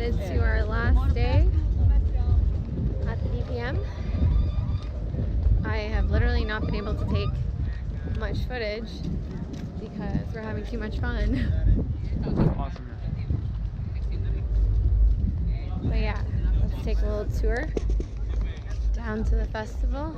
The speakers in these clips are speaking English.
it to our last day at the BPM. I have literally not been able to take much footage because we're having too much fun. Awesome. But yeah, let's take a little tour down to the festival.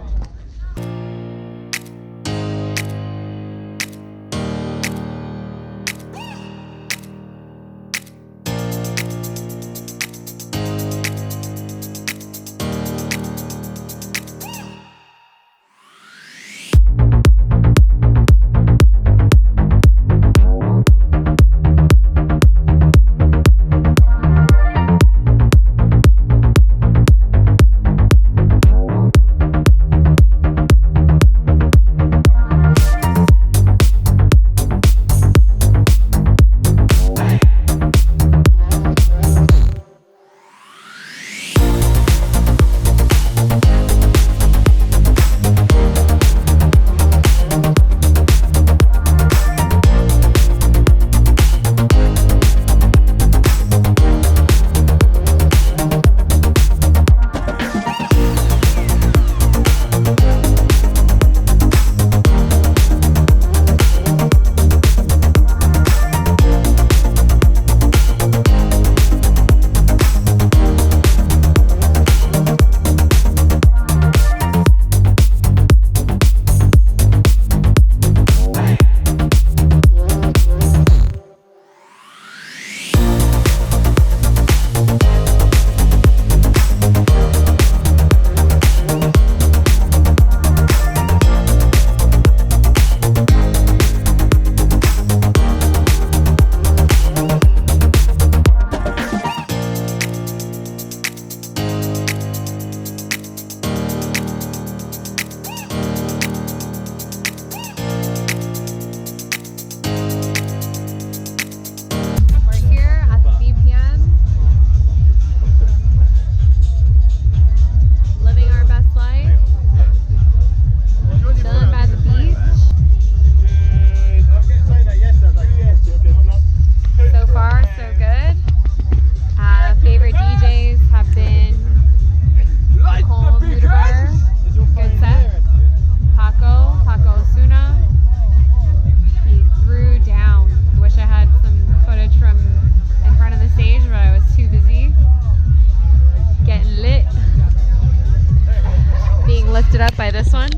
Lifted up by this one.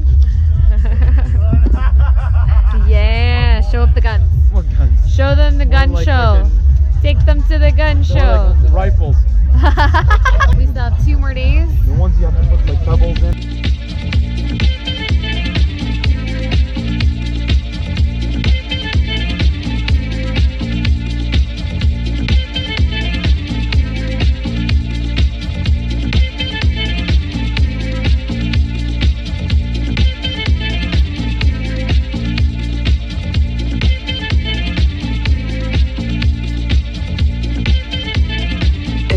Yeah, show up the guns. What guns? Show them the gun show. Take them to the gun show. Like rifles. We still have 2 more days. The ones you have to put like doubles in.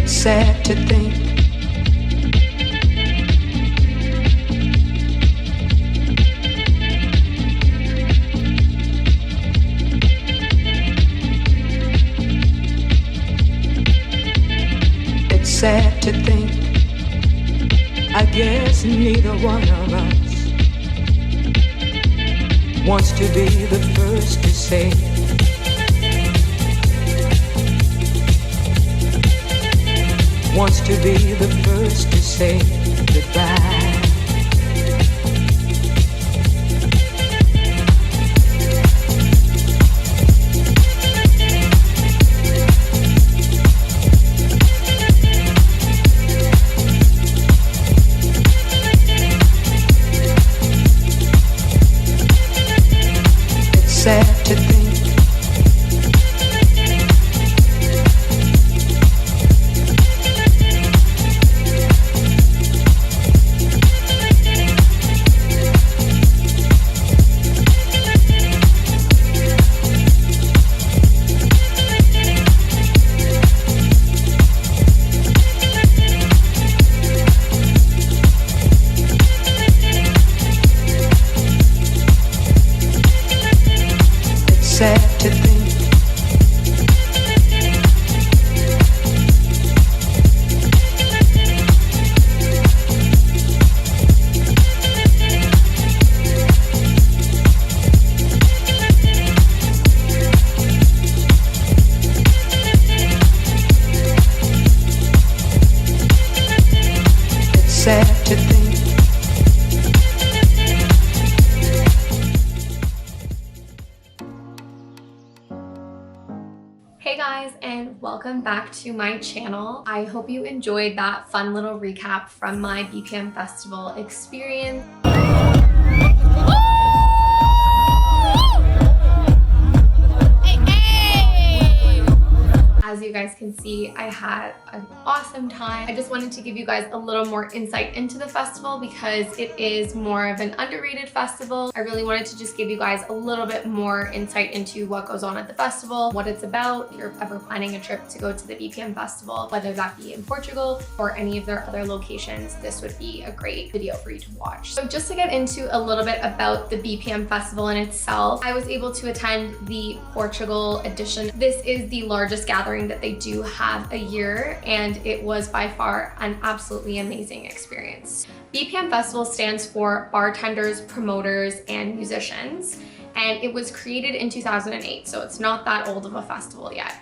Sad to think it's sad to think I guess neither one of us wants to be the first to say wants to be the first to say goodbye. It's sad to think Hey guys, and welcome back to my channel. I hope you enjoyed that fun little recap from my BPM Festival experience. As you guys can see, I had an awesome time. I just wanted to give you guys a little more insight into the festival because it is more of an underrated festival. I really wanted to just give you guys a little bit more insight into what goes on at the festival, what it's about. If you're ever planning a trip to go to the BPM Festival, whether that be in Portugal or any of their other locations, this would be a great video for you to watch. So just to get into a little bit about the BPM Festival in itself, I was able to attend the Portugal edition. This is the largest gathering that they do have a year, and it was by far an absolutely amazing experience. BPM Festival stands for Bartenders, Promoters, and Musicians, and it was created in 2008, so it's not that old of a festival yet.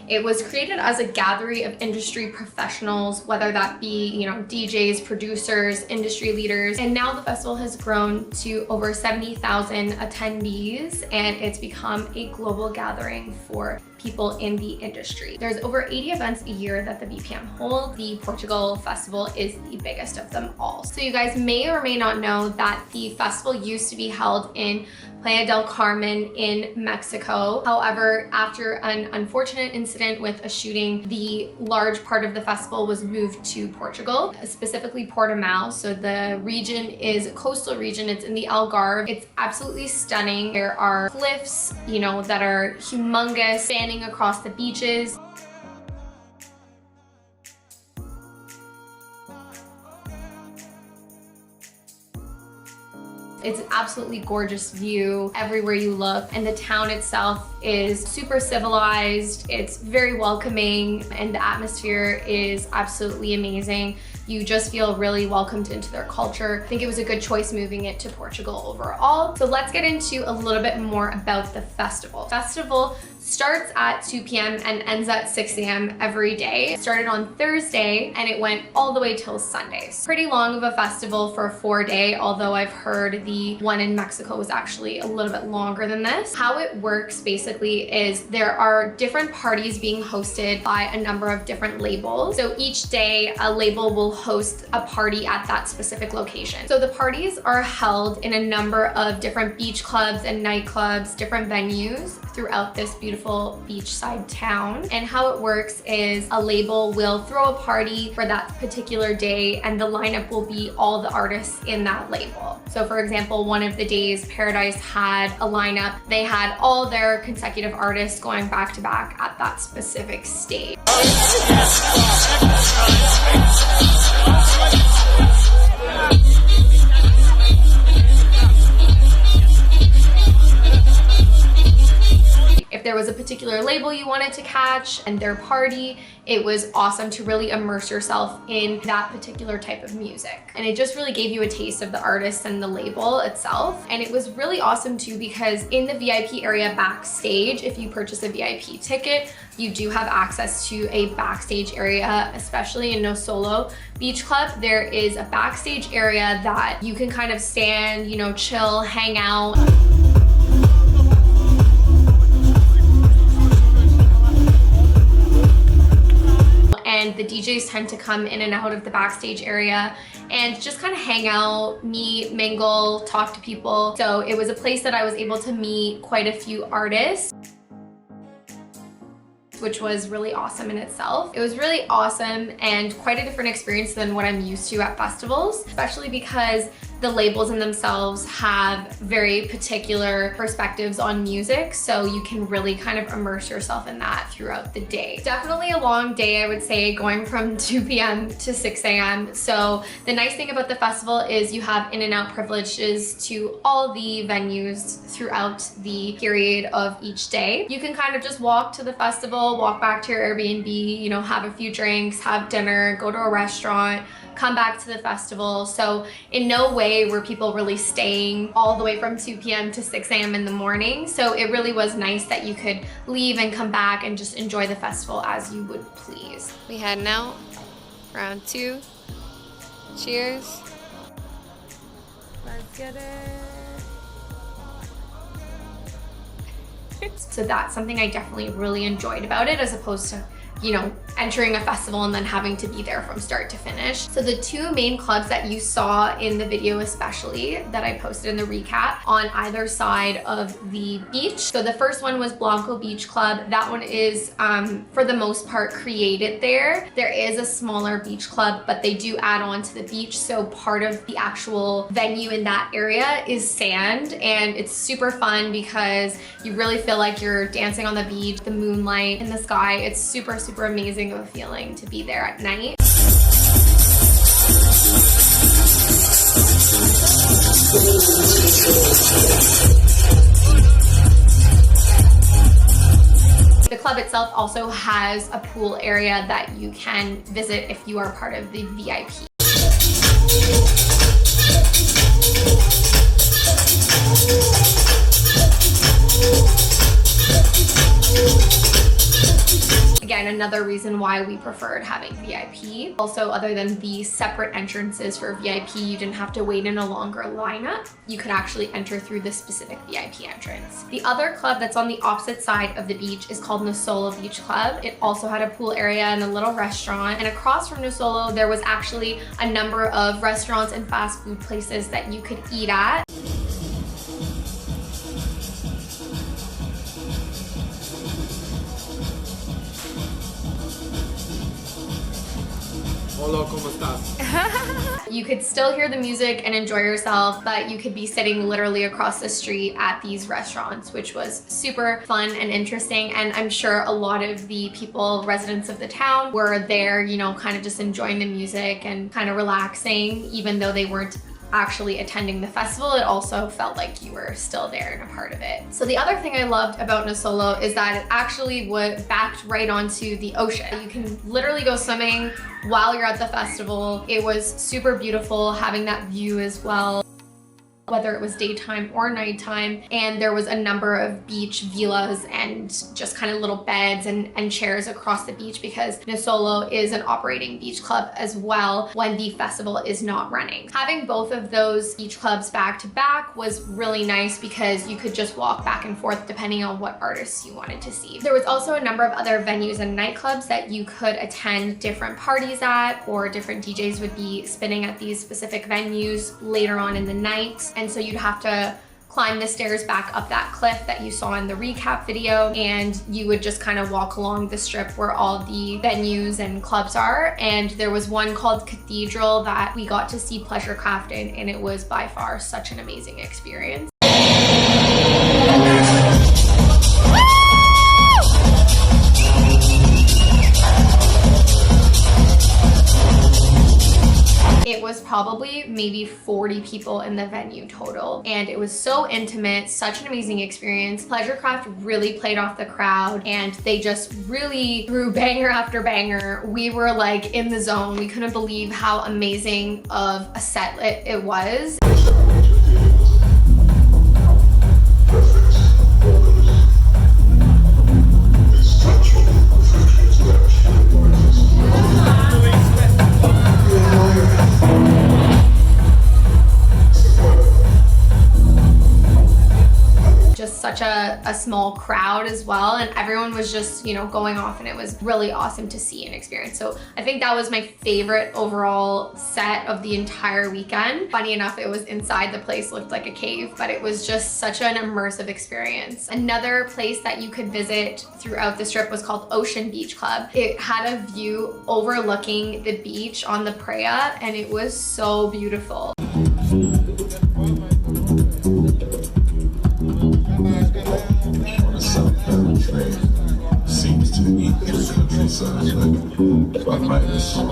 It was created as a gathering of industry professionals, whether that be, DJs, producers, industry leaders. And now the festival has grown to over 70,000 attendees, and it's become a global gathering for people in the industry. There's over 80 events a year that the BPM holds. The Portugal Festival is the biggest of them all. So you guys may or may not know that the festival used to be held in Playa del Carmen in Mexico. However, after an unfortunate incident with a shooting, the large part of the festival was moved to Portugal, specifically Portimao. So the region is a coastal region. It's in the Algarve. It's absolutely stunning. There are cliffs, that are humongous, spanning across the beaches. It's an absolutely gorgeous view everywhere you look, and the town itself is super civilized. It's very welcoming, and the atmosphere is absolutely amazing. You just feel really welcomed into their culture. I think it was a good choice moving it to Portugal overall. So let's get into a little bit more about the festival. Festival starts at 2 p.m. and ends at 6 a.m. every day. It started on Thursday and it went all the way till Sundays. Pretty long of a festival for a 4-day, although I've heard the one in Mexico was actually a little bit longer than this. How it works basically is there are different parties being hosted by a number of different labels. So each day a label will host a party at that specific location. So the parties are held in a number of different beach clubs and nightclubs, different venues throughout this beautiful beachside town. And how it works is a label will throw a party for that particular day, and the lineup will be all the artists in that label. So for example, one of the days Paradise had a lineup. They had all their consecutive artists going back to back at that specific stage. If there was a particular label you wanted to catch and their party, it was awesome to really immerse yourself in that particular type of music. And it just really gave you a taste of the artist and the label itself. And it was really awesome too, because in the VIP area backstage, if you purchase a VIP ticket, you do have access to a backstage area, especially in No Solo Beach Club. There is a backstage area that you can kind of stand, chill, hang out. And the DJs tend to come in and out of the backstage area and just kind of hang out, meet, mingle, talk to people. So it was a place that I was able to meet quite a few artists, which was really awesome in itself. It was really awesome and quite a different experience than what I'm used to at festivals, especially because the labels in themselves have very particular perspectives on music, so you can really kind of immerse yourself in that throughout the day. Definitely a long day, I would say, going from 2 p.m. to 6 a.m. So the nice thing about the festival is you have in and out privileges to all the venues throughout the period of each day. You can kind of just walk to the festival, walk back to your Airbnb, have a few drinks, have dinner, go to a restaurant, come back to the festival. So in no way were people really staying all the way from 2 p.m. to 6 a.m. in the morning. So it really was nice that you could leave and come back and just enjoy the festival as you would please. We heading out, round 2. Cheers. Let's get it. So that's something I definitely really enjoyed about it, as opposed to, you know, entering a festival and then having to be there from start to finish. So the two main clubs that you saw in the video, especially that I posted in the recap, on either side of the beach. So the first one was Blanco Beach Club. That one is for the most part created there. There is a smaller beach club, but they do add on to the beach. So part of the actual venue in that area is sand, and it's super fun because you really feel like you're dancing on the beach, the moonlight in the sky. It's super, super amazing of a feeling to be there at night. The club itself also has a pool area that you can visit if you are part of the VIP. Again, another reason why we preferred having VIP. Also, other than the separate entrances for VIP, you didn't have to wait in a longer lineup. You could actually enter through the specific VIP entrance. The other club that's on the opposite side of the beach is called Nosolo Beach Club. It also had a pool area and a little restaurant. And across from Nosolo, there was actually a number of restaurants and fast food places that you could eat at. Hola, ¿cómo estás? You could still hear the music and enjoy yourself, but you could be sitting literally across the street at these restaurants, which was super fun and interesting. And I'm sure a lot of the people, residents of the town, were there, you know, kind of just enjoying the music and kind of relaxing, even though they weren't actually attending the festival. It also felt like you were still there and a part of it. So the other thing I loved about Nosolo is that it actually backed right onto the ocean. You can literally go swimming while you're at the festival. It was super beautiful having that view as well, whether it was daytime or nighttime. And there was a number of beach villas and just kind of little beds and chairs across the beach, because Nosolo is an operating beach club as well when the festival is not running. Having both of those beach clubs back to back was really nice because you could just walk back and forth depending on what artists you wanted to see. There was also a number of other venues and nightclubs that you could attend different parties at, or different DJs would be spinning at these specific venues later on in the night. And so you'd have to climb the stairs back up that cliff that you saw in the recap video, and you would just kind of walk along the strip where all the venues and clubs are. And there was one called Cathedral that we got to see Pleasurecraft in, and it was by far such an amazing experience. It was probably maybe 40 people in the venue total, and it was so intimate, such an amazing experience. Pleasurecraft really played off the crowd, and they just really threw banger after banger. We were like in the zone. We couldn't believe how amazing of a set it was. Just such a small crowd as well, and everyone was just, you know, going off, and it was really awesome to see and experience. So I think that was my favorite overall set of the entire weekend. Funny enough, it was inside the place, looked like a cave, but it was just such an immersive experience. Another place that you could visit throughout the strip was called Ocean Beach Club. It had a view overlooking the beach on the Praia, and it was so beautiful.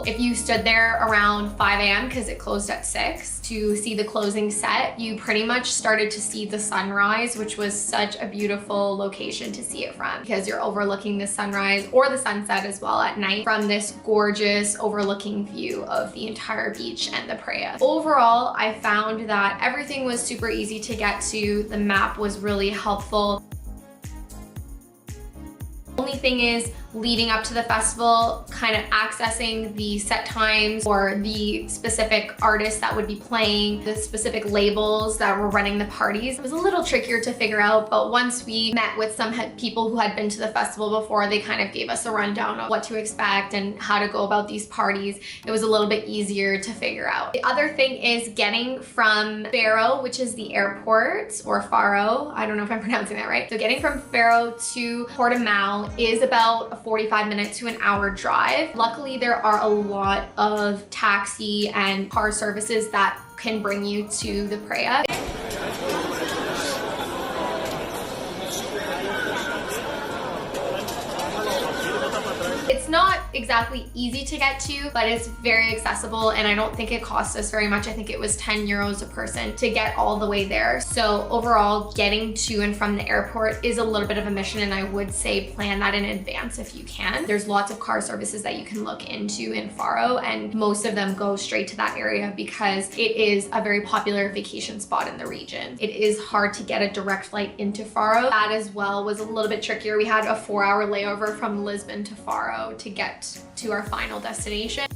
If you stood there around 5 a.m. because it closed at 6 to see the closing set, you pretty much started to see the sunrise, which was such a beautiful location to see it from, because you're overlooking the sunrise or the sunset as well at night from this gorgeous overlooking view of the entire beach and the Praia. Overall, I found that everything was super easy to get to. The map was really helpful. Only thing is, leading up to the festival, kind of accessing the set times or the specific artists that would be playing, the specific labels that were running the parties. It was a little trickier to figure out, but once we met with some people who had been to the festival before, they kind of gave us a rundown of what to expect and how to go about these parties. It was a little bit easier to figure out. The other thing is getting from Faro, which is the airport, or Faro, I don't know if I'm pronouncing that right. So getting from Faro to Portimao is about a 45-minute to an hour drive. Luckily, there are a lot of taxi and car services that can bring you to the Praia. It's not exactly easy to get to, but it's very accessible, and I don't think it cost us very much. I think it was 10 euros a person to get all the way there. So overall, getting to and from the airport is a little bit of a mission, and I would say plan that in advance if you can. There's lots of car services that you can look into in Faro, and most of them go straight to that area because it is a very popular vacation spot in the region. It is hard to get a direct flight into Faro. That as well was a little bit trickier. We had a 4-hour layover from Lisbon to Faro to get to our final destination.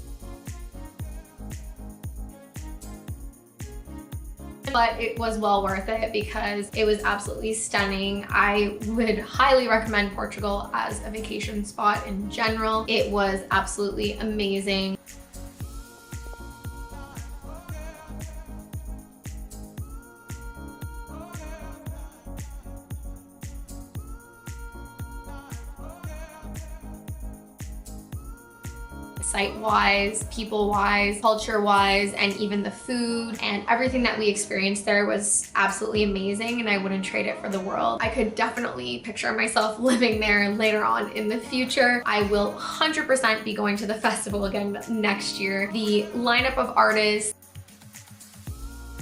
But it was well worth it because it was absolutely stunning. I would highly recommend Portugal as a vacation spot in general. It was absolutely amazing. Site-wise, people-wise, culture-wise, and even the food and everything that we experienced there was absolutely amazing, and I wouldn't trade it for the world. I could definitely picture myself living there later on in the future. I will 100% be going to the festival again next year. The lineup of artists,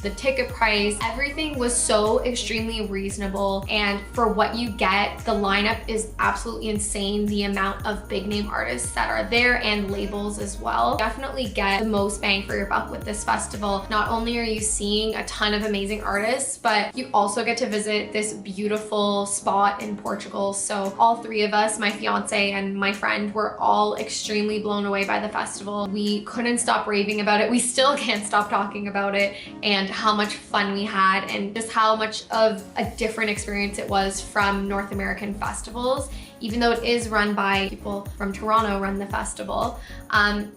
the ticket price, everything was so extremely reasonable, and for what you get, the lineup is absolutely insane. The amount of big name artists that are there and labels as well. Definitely get the most bang for your buck with this festival. Not only are you seeing a ton of amazing artists, but you also get to visit this beautiful spot in Portugal. So all three of us, my fiance and my friend, were all extremely blown away by the festival. We couldn't stop raving about it. We still can't stop talking about it, and how much fun we had, and just how much of a different experience it was from North American festivals, even though it is run by people from Toronto run the festival.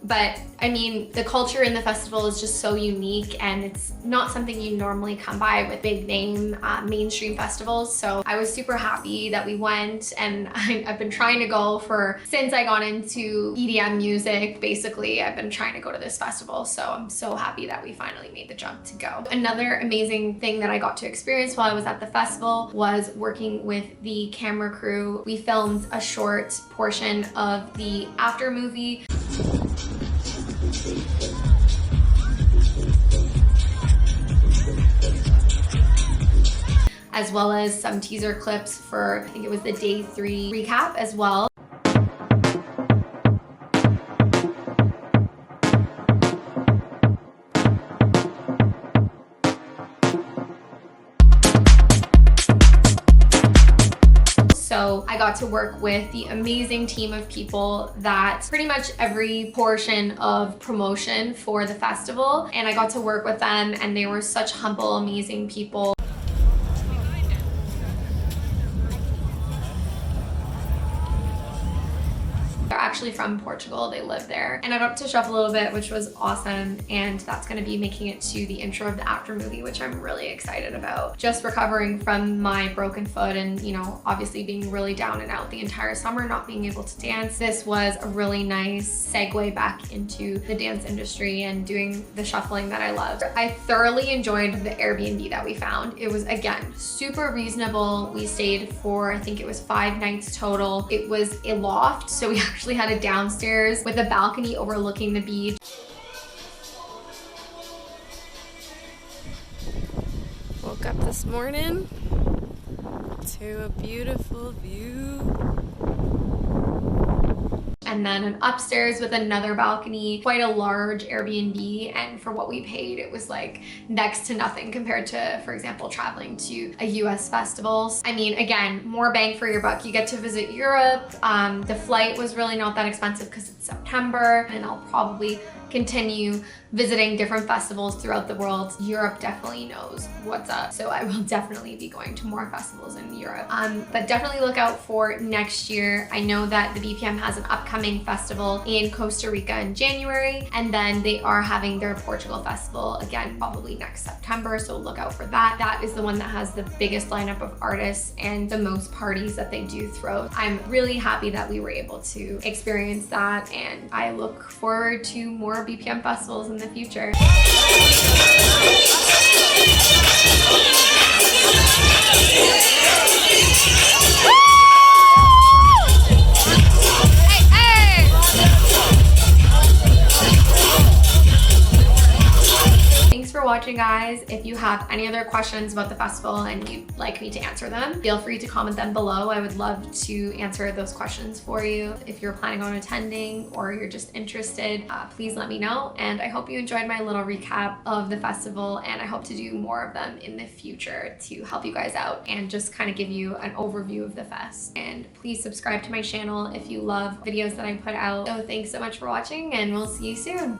But I mean, the culture in the festival is just so unique, and it's not something you normally come by with big name mainstream festivals. So I was super happy that we went, and I've been trying to go since I got into EDM music. Basically, I've been trying to go to this festival, so I'm so happy that we finally made the jump to go. Another amazing thing that I got to experience while I was at the festival was working with the camera crew. We filmed a short portion of the after movie. As well as some teaser clips for, I think it was the day 3 recap as well. So I got to work with the amazing team of people that pretty much every portion of promotion for the festival, and I got to work with them, and they were such humble, amazing people. They're actually from Portugal, they live there. And I got to shop a little bit, which was awesome, and that's gonna be making it to the intro of the after movie, which I'm really excited about. Just recovering from my broken foot and, you know, obviously being really down and out the entire summer, not being able to dance. This was a really nice segue back into the dance industry and doing the shuffling that I love. I thoroughly enjoyed the Airbnb that we found. It was, again, super reasonable. We stayed for, I think it was 5 nights total. It was a loft, so we actually had a downstairs with a balcony overlooking the beach. Woke up this morning to a beautiful view. and then an upstairs with another balcony, quite a large Airbnb. And for what we paid, it was like next to nothing compared to, for example, traveling to a US festival. I mean, again, more bang for your buck. You get to visit Europe. The flight was really not that expensive because it's September, and I'll probably continue visiting different festivals throughout the world. Europe definitely knows what's up, so I will definitely be going to more festivals in Europe. But definitely look out for next year. I know that the BPM has an upcoming festival in Costa Rica in January, and then they are having their Portugal festival again probably next September, so look out for that. That is the one that has the biggest lineup of artists and the most parties that they do throw. I'm really happy that we were able to experience that, and I look forward to more BPM festivals in the future. Thanks for watching, guys. If you have any other questions about the festival and you'd like me to answer them, feel free to comment them below. I would love to answer those questions for you. If you're planning on attending or you're just interested, please let me know. And I hope you enjoyed my little recap of the festival, and I hope to do more of them in the future to help you guys out and just kind of give you an overview of the fest. And please subscribe to my channel if you love videos that I put out. So thanks so much for watching, and we'll see you soon.